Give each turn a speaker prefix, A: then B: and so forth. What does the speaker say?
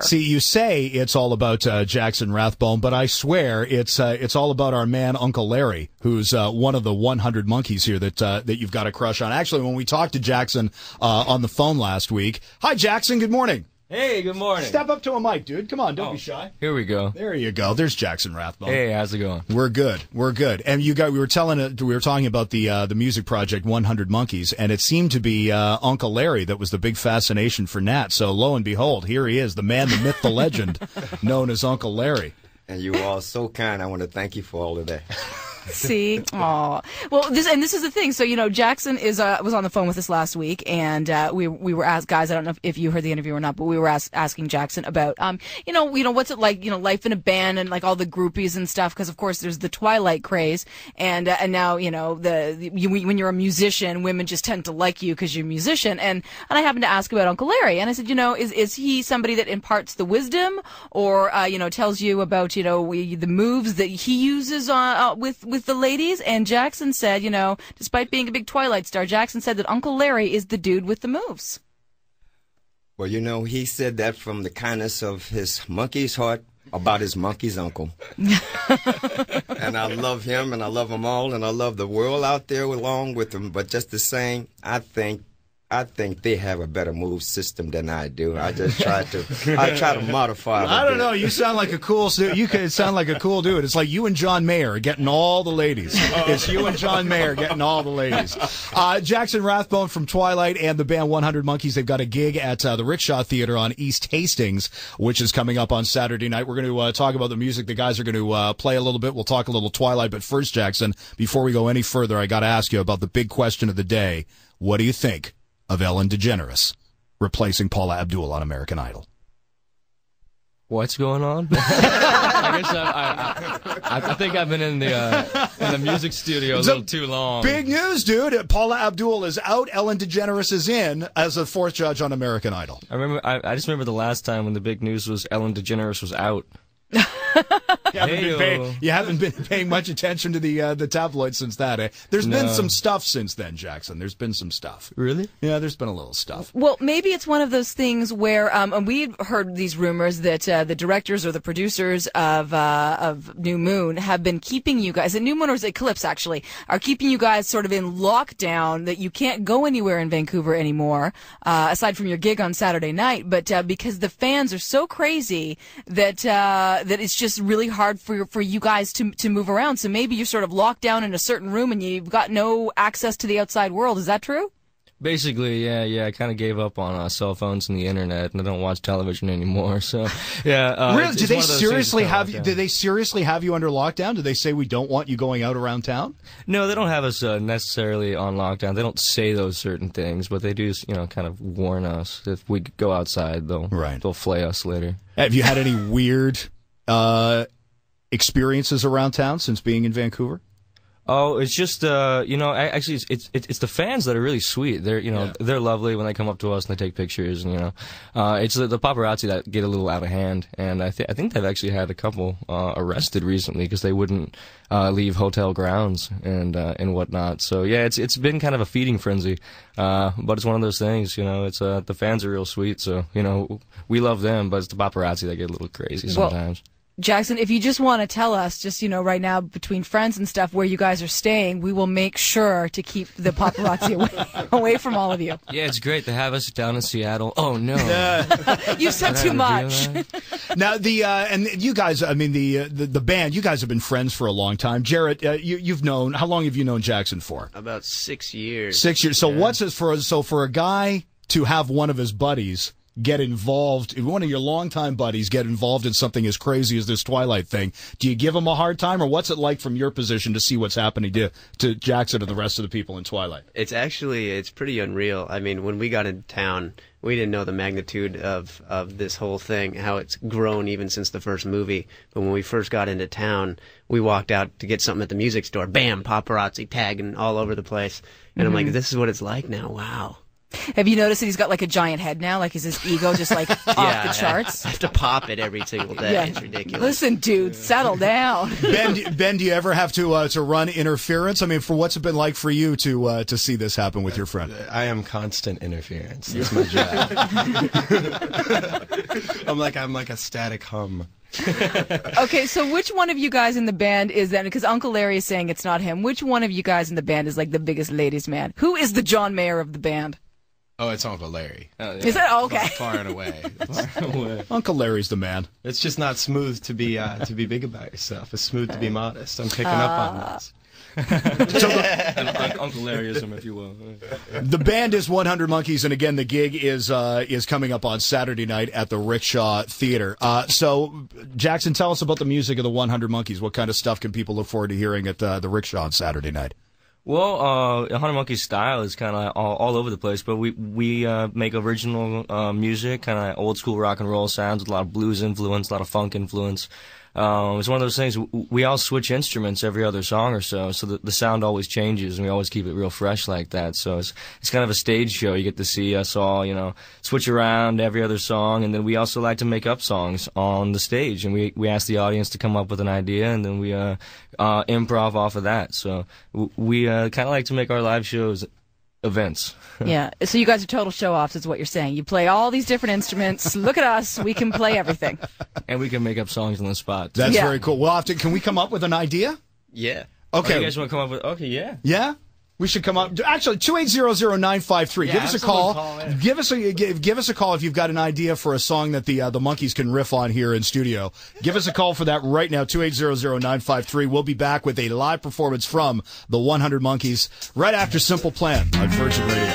A: See, you say it's all about Jackson Rathbone, but I swear it's all about our man Uncle Larry, who's one of the 100 monkeys here that you've got a crush on. Actually, when we talked to Jackson on the phone last week, hi Jackson, good morning.
B: Hey, good morning.
A: Step up to a mic, dude. Come on, don't be shy.
B: Here we go.
A: There you go. There's Jackson Rathbone.
B: Hey, how's it going?
A: We're good. We're good. And we were talking about the music project 100 Monkeys, and it seemed to be Uncle Larry that was the big fascination for Nat. So lo and behold, here he is, the man, the myth, the legend, known as Uncle Larry.
C: And you all so kind. I want to thank you for all of that.
D: See, aw. Well, this is the thing. So Jackson was on the phone with us last week, and we were asked, guys. I don't know if you heard the interview or not, but we were asking Jackson about what's it like, life in a band and like all the groupies and stuff. Because of course there's the Twilight craze, and now when you're a musician, women just tend to like you because you're a musician. And I happened to ask about Uncle Larry, and I said, is he somebody that imparts the wisdom, or tells you about the moves that he uses with the ladies? And Jackson said, despite being a big Twilight star, Jackson said that Uncle Larry is the dude with the moves.
C: Well, he said that from the kindness of his monkey's heart about his monkey's uncle. And I love him, and I love them all, and I love the world out there along with them. But just the same, I think they have a better move system than I do. I just try to modify it.
A: I don't know. You sound like a cool dude. You could sound like a cool dude. It's like you and John Mayer getting all the ladies. It's you and John Mayer getting all the ladies. Jackson Rathbone from Twilight and the band 100 Monkeys. They've got a gig at the Rickshaw Theater on East Hastings, which is coming up on Saturday night. We're going to talk about the music. The guys are going to play a little bit. We'll talk a little Twilight. But first, Jackson, before we go any further, I got to ask you about the big question of the day. What do you think of Ellen DeGeneres replacing Paula Abdul on American Idol?
B: What's going on? I guess I think I've been in the music studio a little too long.
A: Big news, dude. Paula Abdul is out. Ellen DeGeneres is in as the fourth judge on American Idol.
B: I just remember the last time when the big news was Ellen DeGeneres was out.
A: You haven't been paying much attention to the tabloids since that, eh? There's been some stuff since then, Jackson. There's been some stuff.
B: Really?
A: Yeah, there's been a little stuff.
D: Well, maybe it's one of those things where, and we've heard these rumors that the directors or the producers of New Moon have been keeping you guys, New Moon or Eclipse actually, are keeping you guys sort of in lockdown, that you can't go anywhere in Vancouver anymore, aside from your gig on Saturday night, but because the fans are so crazy that it's just really hard for you guys to move around. So maybe you're sort of locked down in a certain room and you've got no access to the outside world. Is that true?
B: Basically, yeah. I kind of gave up on cell phones and the internet, and I don't watch television anymore. So, yeah.
A: Really? Did they seriously have you? Did they seriously have you under lockdown? Did they say we don't want you going out around town?
B: No, they don't have us necessarily on lockdown. They don't say those certain things, but they do, kind of warn us if we go outside, they'll flay us later. Have
A: you had any weird experiences around town since being in Vancouver?
B: Oh, it's just actually it's the fans that are really sweet. They're lovely when they come up to us and they take pictures, and it's the paparazzi that get a little out of hand. And I think they've actually had a couple arrested recently because they wouldn't leave hotel grounds and whatnot. So yeah, it's been kind of a feeding frenzy. But it's one of those things, it's the fans are real sweet, so we love them, but it's the paparazzi that get a little crazy sometimes.
D: Well, Jackson, if you just want to tell us, just, right now, between friends and stuff, where you guys are staying, we will make sure to keep the paparazzi away from all of you.
B: Yeah, it's great to have us down in Seattle. Oh, no.
D: You said too much.
A: Now, and you guys, the band, you guys have been friends for a long time. Jarrett, how long have you known Jackson for?
E: About 6 years.
A: 6 years. So what's it for a guy to have one of his buddies get involved, one of your longtime buddies get involved in something as crazy as this Twilight thing? Do you give him a hard time, or what's it like from your position to see what's happening to Jackson and the rest of the people in Twilight?
E: It's pretty unreal. I mean, when we got into town, we didn't know the magnitude of this whole thing, how it's grown even since the first movie. But when we first got into town, we walked out to get something at the music store. Bam, paparazzi tagging all over the place. And I'm like, this is what it's like now. Wow.
D: Have you noticed that he's got like a giant head now? Like, is his ego just like off the charts?
E: I have to pop it every single day.
D: Yeah.
E: It's ridiculous.
D: Listen, dude, settle down.
A: Ben, do you ever have to run interference? I mean, for what's it been like for you to see this happen with your friend?
F: I am constant interference. That's my job. I'm like a static hum.
D: Okay, so which one of you guys in the band is then, because Uncle Larry is saying it's not him, which one of you guys in the band is like the biggest ladies' man? Who is the John Mayer of the band?
F: Oh, it's Uncle Larry.
B: Oh, yeah.
D: Is that okay?
F: Far and away.
A: Uncle Larry's the man.
F: It's just not smooth to be big about yourself. It's smooth to be modest. I'm picking up on this.
B: Uncle Larryism, if you will.
A: The band is 100 Monkeys, and again, the gig is coming up on Saturday night at the Rickshaw Theater. So, Jackson, tell us about the music of the 100 Monkeys. What kind of stuff can people look forward to hearing at the Rickshaw on Saturday night?
B: Well, 100 Monkeys style is kind of all over the place, but we make original music, kind of old school rock and roll sounds with a lot of blues influence, a lot of funk influence. It's one of those things, we all switch instruments every other song or so the sound always changes, and we always keep it real fresh like that. So it's kind of a stage show. You get to see us all, switch around every other song, and then we also like to make up songs on the stage, and we ask the audience to come up with an idea, and then we improv off of that. So we kind of like to make our live shows events.
D: Yeah, so you guys are total show-offs is what you're saying. You play all these different instruments. Look at us. We can play everything.
B: And we can make up songs on the spot.
A: That's very cool. Can we come up with an idea?
E: Yeah.
A: Okay.
B: Oh, you guys want to come up with? Okay, yeah.
A: Yeah? We should come up. Actually, 2800953. Give us a call. Give us a call if you've got an idea for a song that the Monkeys can riff on here in studio. Give us a call for that right now. 2800953. We'll be back with a live performance from the 100 Monkeys right after Simple Plan on Virgin Radio.